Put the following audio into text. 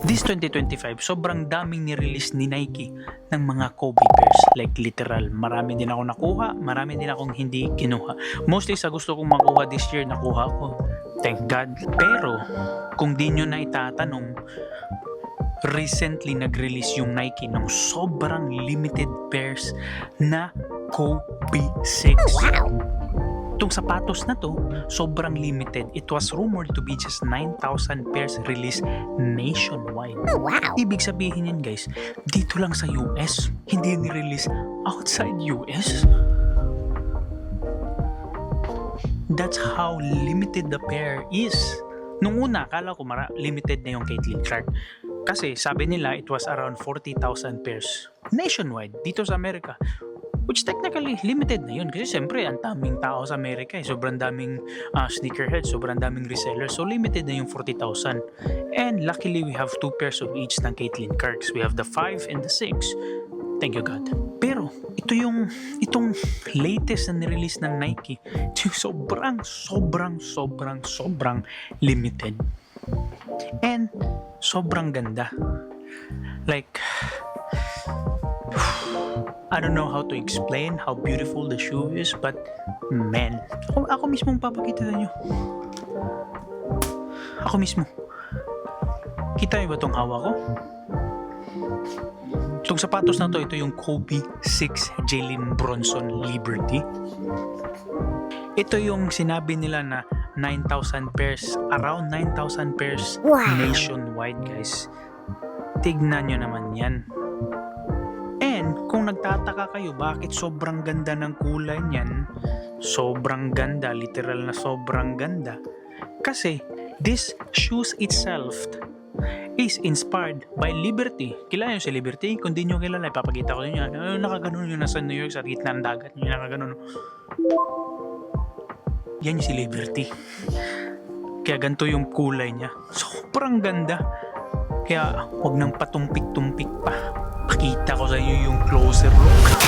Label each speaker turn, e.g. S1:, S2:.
S1: This 2025, sobrang daming nirelease ni Nike ng mga Kobe pairs. Like literal, marami din ako nakuha, marami din akong hindi kinuha. Mostly sa gusto kong makuha this year, nakuha ko. Thank God. Pero, kung di nyo na itatanong, recently nag-release yung Nike ng sobrang limited pairs na Kobe 6.
S2: Wow!
S1: Itong sapatos na to, sobrang limited. It was rumored to be just 9,000 pairs released nationwide.
S2: Oh, wow!
S1: Ibig sabihin yan guys, dito lang sa US, hindi ni-release outside US. That's how limited the pair is. Nung una, akala ko limited na yung Caitlin Clark. Kasi sabi nila it was around 40,000 pairs nationwide dito sa Amerika. Which technically limited na yun kasi siyempre ang daming tao sa Amerika sobrang daming sneakerheads, sobrang daming resellers, so limited na yung 40,000. And luckily we have 2 pairs of each ng Caitlin Clarks. We have the 5 and the 6. Thank you God. Pero itong latest na nirelease ng Nike, ito yung sobrang limited. And sobrang ganda. Like, I don't know how to explain how beautiful the shoe is, but man, ako mismo papakita sa inyo. Ako mismo. Kita niyo ba itong hawak ko? Itong sapatos na to, ito yung Kobe 6 Jalen Bronson Liberty. Ito yung sinabi nila na 9,000 pairs, around 9,000 pairs nationwide guys. Tignan nyo naman yan. And kung nagtataka kayo bakit sobrang ganda ng kulay niyan, sobrang ganda, literal na sobrang ganda. Kasi this shoes itself is inspired by Liberty. Kilala nyo si Liberty? Kung di nyo kilala, ipapakita ko nyo. Nakaganon yung nasa New York sa gitna ng dagat. Yung nakaganon. Yan yung si Liberty. Kaya ganito yung kulay niya. Sobrang ganda. Kaya huwag nang patumpik-tumpik pa. Pakita ko sa inyo yung closer look.